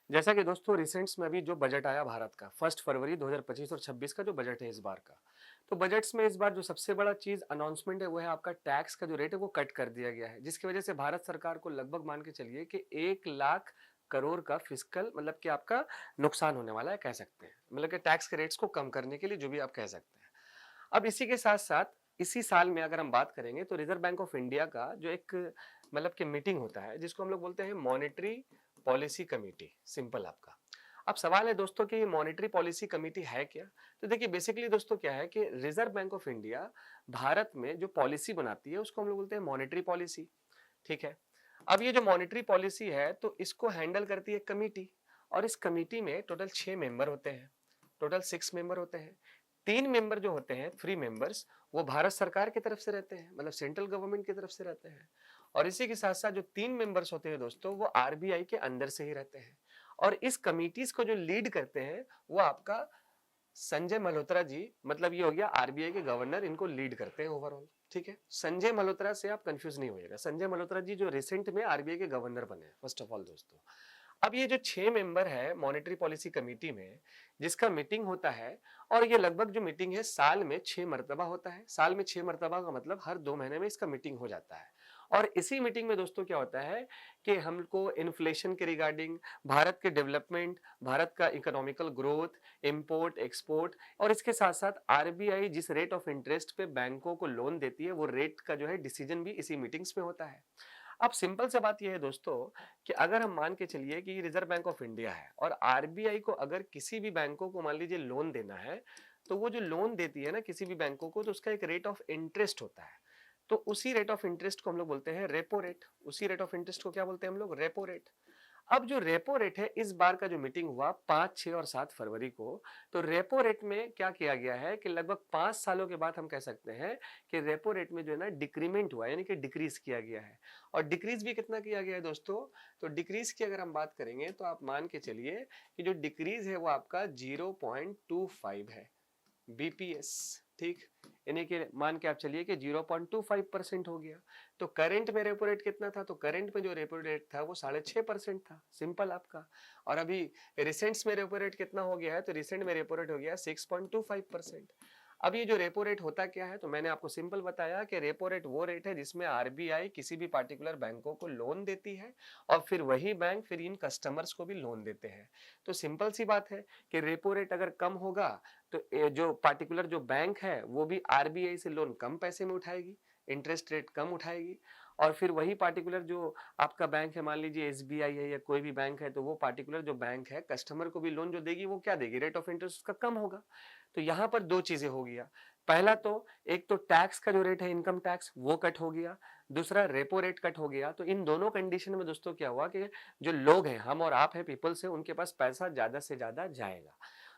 जैसा कि दोस्तों रिसेंट्स में अभी जो बजट आया भारत का 1 फरवरी 2025 और 26 का जो बजट है इस बार का, तो बजट्स में इस बार जो सबसे बड़ा चीज अनाउंसमेंट है वो है आपका टैक्स का जो रेट है वो कट कर दिया गया है, जिसकी वजह से भारत सरकार को लगभग मान के चलिए कि 1 लाख करोड़ का फिस्कल मतलब कि आपका नुकसान होने वाला है, कह सकते हैं। मतलब कि टैक्स के रेट्स को कम करने के लिए जो भी आप कह सकते हैं। अब इसी के साथ साथ इसी साल में अगर हम बात करेंगे तो रिजर्व बैंक ऑफ इंडिया का जो एक मतलब कि मीटिंग होता है जिसको हम लोग बोलते हैं मॉनेटरी पॉलिसी कमेटी, सिंपल आपका। अब सवाल है दोस्तों कि ये मॉनेटरी पॉलिसी कमेटी है क्या? तो देखिए बेसिकली दोस्तों क्या है कि reserve bank of India Bharat में जो पॉलिसी बनाती है उसको हम लोग बोलते हैं मॉनेटरी पॉलिसी। ठीक है। अब ये जो मॉनेटरी पॉलिसी है तो इसको हैंडल करती है कमेटी, और इस कमेटी में टोटल 6 मेंबर होते हैं, टोटल 6 मेंबर होते हैं। 3 मेंबर जो होते हैं फ्री मेंबर्स, वो भारत सरकार की तरफ से रहते हैं, मतलब सेंट्रल गवर्नमेंट की तरफ से रहते हैं। और इसी के साथ साथ जो 3 मेंबर्स होते हैं दोस्तों वो आरबीआई के अंदर से ही रहते हैं। और इस कमिटीज को जो लीड करते हैं वो आपका संजय मल्होत्रा जी, मतलब ये हो गया आरबीआई के गवर्नर, इनको लीड करते हैं ओवरऑल। ठीक है, संजय मल्होत्रा से आप कंफ्यूज नहीं होइएगा। संजय मल्होत्रा जी जो रिसेंट में आरबीआई के गवर्नर बने हैं, फर्स्ट ऑफ ऑल दोस्तों। अब ये जो 6 मेंबर है मॉनेटरी पॉलिसी कमेटी में, जिसका मीटिंग होता है, और ये लगभग जो मीटिंग है साल में 6 मरतबा होता है। साल में 6 मरतबा का मतलब हर 2 महीने में इसका मीटिंग हो जाता है। और इसी मीटिंग में दोस्तों क्या होता है कि हमको इन्फ्लेशन के रिगार्डिंग, भारत के डेवलपमेंट, भारत का इकोनॉमिकल ग्रोथ, इंपोर्ट एक्सपोर्ट, और इसके साथ साथ आरबीआई जिस रेट ऑफ इंटरेस्ट पे बैंकों को लोन देती है वो रेट का जो है डिसीजन भी इसी मीटिंग्स में होता है। अब सिंपल सा बात यह है दोस्तों कि अगर हम मान के चलिए कि रिजर्व बैंक ऑफ इंडिया है और आरबीआई को अगर किसी भी बैंकों को मान लीजिए लोन देना है, तो वो जो लोन देती है ना किसी भी बैंकों को, तो उसका एक रेट ऑफ इंटरेस्ट होता है। तो उसी रेट ऑफ इंटरेस्ट को हम लोग बोलते हैं रेपो रेट। उसी रेट ऑफ इंटरेस्ट को क्या बोलते हैं हम लोग? Repo rate. अब जो रेपो रेट है, इस बार का जो मीटिंग हुआ 5, 6 और 7 फरवरी को, तो रेपो रेट में क्या किया गया है कि लगभग 5 सालों के बाद हम कह सकते हैं कि रेपो रेट में जो है ना डिक्रीमेंट हुआ है, यानी कि डिक्रीज किया गया है। और डिक्रीज भी कितना किया गया है दोस्तों? तो डिक्रीज की अगर हम बात करेंगे तो आप मान के चलिए कि जो डिक्रीज है वो आपका 0.25 है बीपीएस। ठीक, यानी कि मान के आप चलिए कि 0.25% हो गया। तो करंट में रेपो रेट कितना था? तो करंट में जो रेपो रेट था वो 6.5% था, सिंपल आपका। और अभी रिसेंट्स में रेपो रेट कितना हो गया है? तो रिसेंट में रेपो रेट हो गया 6.25%। अब ये जो रेपो रेट होता क्या है? तो मैंने आपको सिंपल बताया कि रेपो रेट वो रेट है जिसमें आरबीआई किसी भी पार्टिकुलर बैंकों को लोन देती है, और फिर वही बैंक फिर इन कस्टमर्स को भी लोन देते हैं। तो सिंपल सी बात है कि रेपो रेट अगर कम होगा तो जो पार्टिकुलर जो बैंक है वो भी आरबीआई से लोन कम पैसे में उठाएगी, इंटरेस्ट रेट कम उठाएगी। और फिर वही पार्टिकुलर जो आपका बैंक है, मान लीजिए एसबीआई है या कोई भी बैंक है, तो वो पार्टिकुलर जो बैंक है कस्टमर को भी लोन जो देगी वो क्या देगी? रेट ऑफ इंटरेस्ट उसका कम होगा। तो यहाँ पर दो चीजें हो गया। पहला तो एक तो टैक्स का जो रेट है इनकम टैक्स वो कट हो गया, दूसरा रेपो रेट कट हो गया। तो इन दोनों कंडीशन में दोस्तों क्या हुआ कि जो लोग हैं, हम और आप हैं, पीपल्स है, उनके पास पैसा ज्यादा से ज्यादा जाएगा।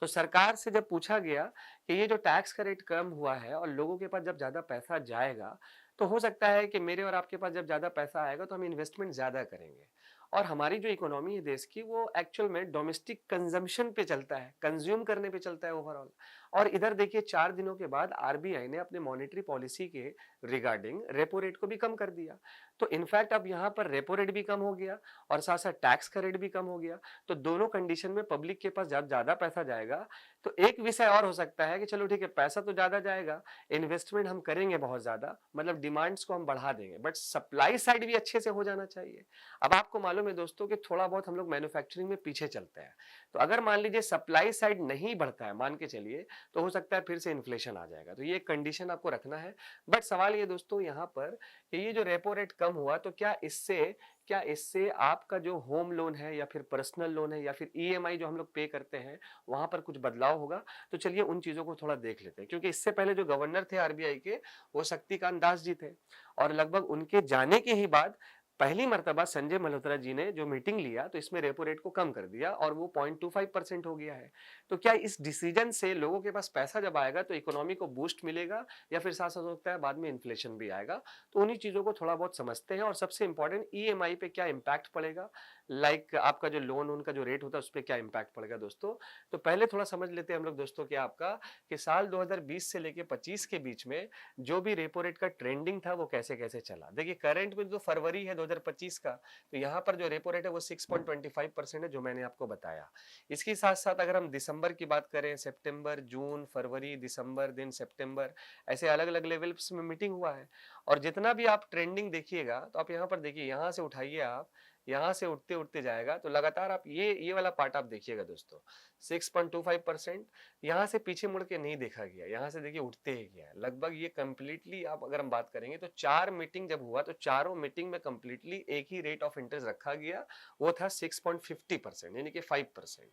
तो सरकार से जब पूछा गया कि ये जो टैक्स का रेट कम हुआ है और लोगों के पास जब ज्यादा पैसा जाएगा, तो हो सकता है कि मेरे और आपके पास जब ज्यादा पैसा आएगा तो हम इन्वेस्टमेंट ज्यादा करेंगे। और हमारी जो इकोनॉमी है देश की वो एक्चुअल में डोमेस्टिक कंजम्पशन पे चलता है, कंज्यूम करने पे चलता है ओवरऑल। और इधर देखिए 4 दिनों के बाद आरबीआई ने अपने मॉनेटरी पॉलिसी के रिगार्डिंग रेपो रेट को भी कम कर दिया। तो इनफैक्ट अब यहाँ पर रेपो रेट भी कम हो गया और साथ साथ टैक्स का रेट भी कम हो गया। तो दोनों कंडीशन में पब्लिक के पास जब ज्यादा पैसा जाएगा तो एक विषय और हो सकता है कि चलो ठीक है पैसा तो ज्यादा जाएगा, इन्वेस्टमेंट हम करेंगे बहुत ज्यादा, मतलब डिमांड्स को हम बढ़ा देंगे, बट सप्लाई साइड भी अच्छे से हो जाना चाहिए। अब आपको मालूम है दोस्तों कि थोड़ा बहुत हम लोग मैन्युफैक्चरिंग में पीछे चलते हैं। तो अगर मान लीजिए सप्लाई साइड नहीं बढ़ता है, मान के चलिए, तो हो सकता है फिर से इन्फ्लेशन आ जाएगा। तो ये कंडीशन आपको रखना है। बट सवाल ये दोस्तों यहाँ पर कि ये जो रेपो रेट कम हुआ तो क्या इससे आपका जो होम लोन है या फिर पर्सनल लोन है या फिर ईएमआई जो हम लोग पे करते हैं वहां पर कुछ बदलाव होगा? तो चलिए उन चीजों को थोड़ा देख लेते हैं, क्योंकि इससे पहले जो गवर्नर थे आरबीआई के वो शक्तिकांत दास जी थे, और लगभग उनके जाने के ही बाद पहली मर्तबा संजय मल्होत्रा जी ने जो मीटिंग लिया तो इसमें रेपो रेट को कम कर दिया और वो 0.25% हो गया है। तो क्या इस डिसीजन से लोगों के पास पैसा जब आएगा तो इकोनॉमी को बूस्ट मिलेगा, या फिर साथ साथ हो सकता है बाद में इन्फ्लेशन भी आएगा? तो उन्हीं चीजों को थोड़ा बहुत समझते हैं। और सबसे इंपॉर्टेंट ईएमआई पे क्या इम्पैक्ट पड़ेगा, लाइक आपका जो लोन उनका जो रेट होता है उस पे क्या इम्पैक्ट पड़ेगा दोस्तों। तो पहले थोड़ा समझ लेते हैं हम लोग दोस्तों कि आपका कि साल 2020 से लेके 25 के बीच में जो भी रेपो रेट का ट्रेंडिंग था वो कैसे-कैसे चला। देखिए करंट में जो फरवरी है 2025 का, तो यहाँ पर जो रेपो रेट है वो 6.25% है जो मैंने आपको बताया। इसके साथ-साथ अगर हम दिसंबर की बात करें, सितंबर, जून, फरवरी, दिसंबर, देन सितंबर, ऐसे अलग-अलग लेवल्स में मीटिंग हुआ है। और जितना भी आप ट्रेंडिंग देखिएगा तो आप यहाँ पर देखिए, यहाँ से उठाइए आप, यहाँ से उठते-उठते जाएगा तो लगातार आप ये वाला पार्ट आप देखिएगा दोस्तों, 6.25%। यहाँ से पीछे मुड़ के नहीं देखा गया, यहाँ से देखिए उठते ही गया है। लगभग ये कंप्लीटली आप अगर हम बात करेंगे तो 4 मीटिंग जब हुआ तो चारों मीटिंग में कंप्लीटली एक ही रेट ऑफ इंटरेस्ट रखा गया, वो था 6.50% यानी कि 5%।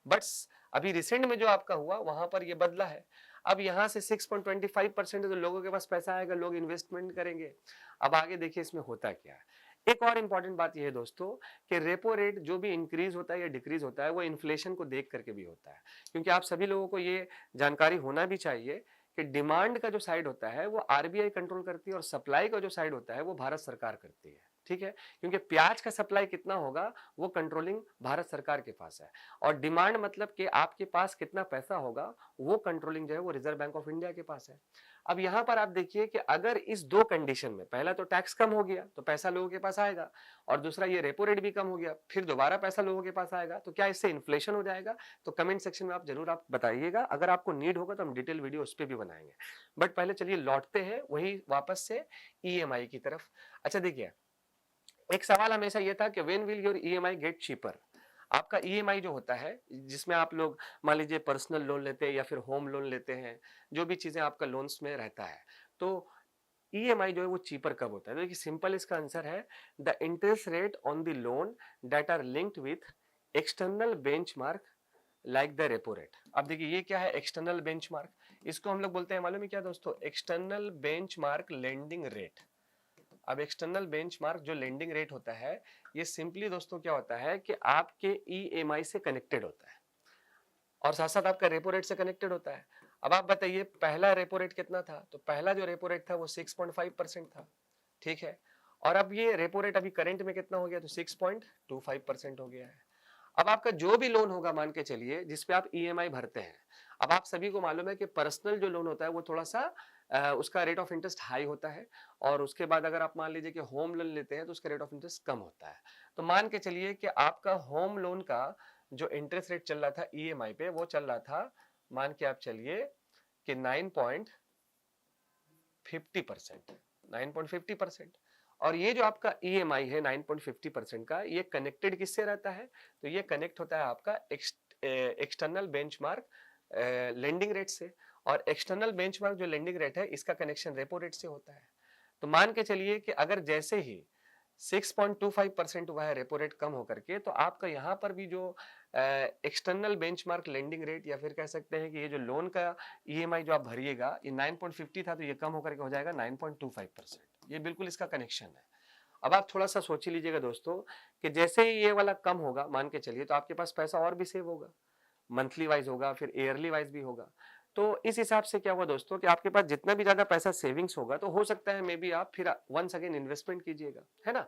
बट अभी रिसेंट में जो आपका हुआ वहां पर ये बदला है। अब यहाँ से 6.25% है तो लोगों के पास पैसा आएगा, लोग इन्वेस्टमेंट करेंगे। अब आगे देखिए इसमें होता क्या है। एक और इंपॉर्टेंट बात यह है दोस्तों कि रेपो रेट जो भी इंक्रीज होता है या डिक्रीज होता है वो इन्फ्लेशन को देख करके भी होता है, क्योंकि आप सभी लोगों को ये जानकारी होना भी चाहिए कि डिमांड का जो साइड होता है वो आरबीआई कंट्रोल करती है और सप्लाई का जो साइड होता है वो भारत सरकार करती है। ठीक है, क्योंकि प्याज का सप्लाई कितना होगा वो कंट्रोलिंग भारत सरकार के पास है, और डिमांड मतलब कि आपके पास कितना पैसा होगा वो कंट्रोलिंग जो है वो रिजर्व बैंक ऑफ इंडिया के पास है। अब यहां पर आप देखिए कि अगर इस दो कंडीशन में, पहला तो टैक्स कम हो गया तो पैसा लोगों के पास आएगा, और दूसरा ये रेपो रेट भी कम हो गया फिर दोबारा पैसा लोगों के पास आएगा, तो क्या इससे इन्फ्लेशन हो जाएगा? तो कमेंट सेक्शन में आप जरूर आप बताइएगा, अगर आपको नीड होगा तो हम डिटेल वीडियो उस पर भी बनाएंगे। बट पहले चलिए लौटते हैं वही वापस से ईएमआई की तरफ। अच्छा देखिए, एक सवाल हमेशा ये था कि when will your EMI get cheaper. आपका ईएमआई जो होता है जिसमें आप लोग मान लीजिए पर्सनल लोन लेते हैं या फिर होम लोन लेते हैं, जो भी चीजें आपका लोन्स में रहता है, तो ईएमआई जो है वो चीपर कब होता है? देखिए सिंपल इसका आंसर है the interest rate on the loan that are linked with external benchmark like the repo rate. अब देखिए ये क्या है एक्सटर्नल बेंचमार्क, इसको हम लोग बोलते हैं मालूम है क्या दोस्तों, एक्सटर्नल बेंचमार्क लेंडिंग रेट। अब एक्सटर्नल बेंचमार्क जो लेंडिंग रेट होता है, ये सिंपली दोस्तों क्या होता है कि आपके ईएमआई से कनेक्टेड होता है और साथ साथ आपका रेपो रेट से कनेक्टेड होता है। अब आप बताइए पहला रेपो रेट कितना था, तो पहला जो रेपो रेट था वो 6.5% था। ठीक है, और अब ये रेपो रेट अभी करंट में कितना हो गया, तो 6.25% हो गया है। अब आपका जो भी लोन होगा मान के चलिए जिसपे आप ईएमआई भरते हैं, अब आप सभी को मालूम है कि पर्सनल जो लोन होता है वो थोड़ा सा उसका रेट ऑफ इंटरेस्ट हाई होता है, और उसके बाद अगर आप मान लीजिए कि होम लोन लेते हैं तो उसका रेट ऑफ इंटरेस्ट कम होता है। तो मान के चलिए कि आपका होम लोन का जो इंटरेस्ट रेट चल रहा था ईएमआई पे वो चल रहा था, मान के आप चलिए कि 9.50%, 9.50%। और ये जो आपका ईएमआई है 9.50% का, ये कनेक्टेड किससे रहता है, तो ये कनेक्ट होता है आपका एक्सटर्नल बेंचमार्क लेंडिंग रेट से, और एक्सटर्नल बेंचमार्क जो लेंडिंग रेट है इसका कनेक्शन रेपो रेट से होता है। तो मान के चलिए कि अगर जैसे ही 6.25% हुआ है रेपो रेट कम होकर के, तो आपका यहाँ पर भी जो एक्सटर्नल बेंचमार्क लेंडिंग रेट या फिर कह सकते हैं कि ये जो लोन का ईएमआई जो आप भरिएगा, ये 9.50 था तो ये कम होकर के हो जाएगा 9.25%। ये बिल्कुल इसका कनेक्शन है। अब आप थोड़ा सा सोच ही लीजिएगा दोस्तों कि जैसे ही ये वाला कम होगा मान के चलिए, तो आपके पास पैसा और भी सेव होगा, मंथली वाइज होगा फिर ईयरली वाइज भी होगा। तो इस हिसाब से क्या हुआ दोस्तों कि आपके पास जितना भी ज्यादा पैसा सेविंग्स होगा तो हो सकता है मे बी आप फिर वंस अगेन इन्वेस्टमेंट कीजिएगा, है ना।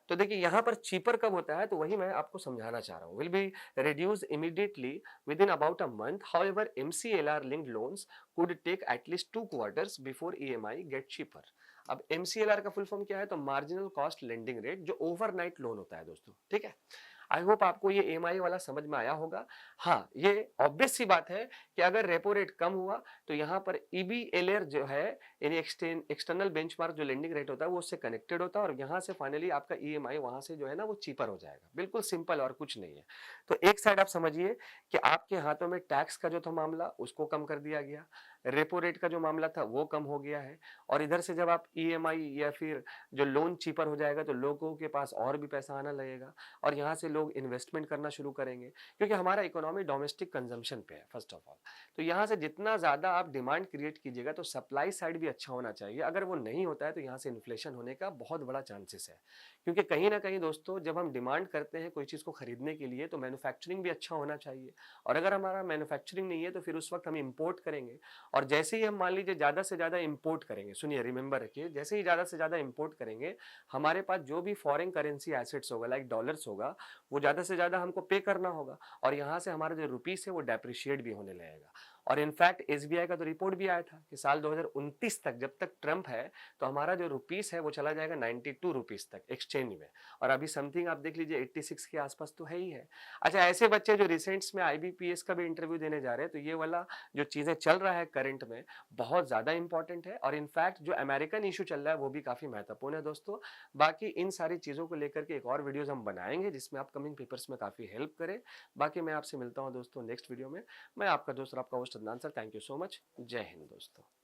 तो देखिए यहाँ पर चीपर कब होता है, तो वही मैं आपको समझाना चाह रहा हूँ। Will be reduce immediately within about a month, however MCLR linked loans could take at least 2 quarters before EMI get cheaper. अब एमसीएलआर का फुल फॉर्म क्या है, तो मार्जिनल कॉस्ट लेंडिंग रेट, जो ओवरनाइट लोन होता है दोस्तों। ठीक है, आई होप आपको ये ईएमआई वाला समझ में आया होगा। हाँ, ये ऑब्वियस सी बात है कि अगर रेपो रेट कम हुआ तो यहाँ पर ईबीएलआर जो है यानी एक्सटर्नल बेंचमार्क जो लेंडिंग रेट होता है वो उससे कनेक्टेड होता है, और यहाँ से फाइनली आपका ईएमआई वहां से जो है ना वो चीपर हो जाएगा। बिल्कुल सिंपल और कुछ नहीं है। तो एक साइड आप समझिए कि आपके हाथों में टैक्स का जो था मामला उसको कम कर दिया गया, रेपो रेट का जो मामला था वो कम हो गया है, और इधर से जब आप ईएमआई या फिर जो लोन चीपर हो जाएगा तो लोगों के पास और भी पैसा आना लगेगा, और यहाँ से लोग इन्वेस्टमेंट करना शुरू करेंगे, क्योंकि हमारा इकोनॉमी डोमेस्टिक कंजम्पशन पे है फर्स्ट ऑफ ऑल। तो यहाँ से जितना ज्यादा आप डिमांड क्रिएट कीजिएगा तो सप्लाई साइड भी अच्छा होना चाहिए। अगर वो नहीं होता है तो यहाँ से इन्फ्लेशन होने का बहुत बड़ा चांसेस है, क्योंकि कहीं ना कहीं दोस्तों जब हम डिमांड करते हैं कोई चीज को खरीदने के लिए तो मैन्युफैक्चरिंग भी अच्छा होना चाहिए, और अगर हमारा मैन्युफैक्चरिंग नहीं है तो फिर उस वक्त हम इम्पोर्ट करेंगे, और जैसे ही हम मान लीजिए ज़्यादा से ज़्यादा इम्पोर्ट करेंगे, सुनिए रिमेंबर रखिए, जैसे ही ज़्यादा से ज़्यादा इम्पोर्ट करेंगे, हमारे पास जो भी फॉरेन करेंसी एसेट्स होगा लाइक डॉलर्स होगा, वो ज़्यादा से ज़्यादा हमको पे करना होगा और यहाँ से हमारा जो रुपीस है वो डेप्रिशिएट भी होने लगेगा। और इनफैक्ट एसबीआई का तो रिपोर्ट भी आया था कि साल 2029 तक जब तक ट्रम्प है, तो हमारा जो रुपीस है वो चला जाएगा 92 रुपीस तक एक्सचेंज में, और अभी समथिंग आप देख लीजिए 86 के आसपास तो है ही है। अच्छा, ऐसे बच्चे जो रिसेंट्स में आईबीपीएस का भी इंटरव्यू देने जा रहे हैं, तो ये वाला जो चीज़ें चल रहा है करंट में, बहुत ज़्यादा इंपॉर्टेंट है और इनफैक्ट जो अमेरिकन इश्यू चल रहा है वो भी काफ़ी महत्वपूर्ण है दोस्तों। बाकी इन सारी चीज़ों को लेकर के एक और वीडियोज़ हम बनाएँगे जिसमें अपकमिंग पेपर्स में काफ़ी हेल्प करे। बाकी मैं आपसे मिलता हूँ दोस्तों नेक्स्ट वीडियो में। मैं आपका दोस्त और आपका host Adnan sir, thank you so much. जय हिंद दोस्तों।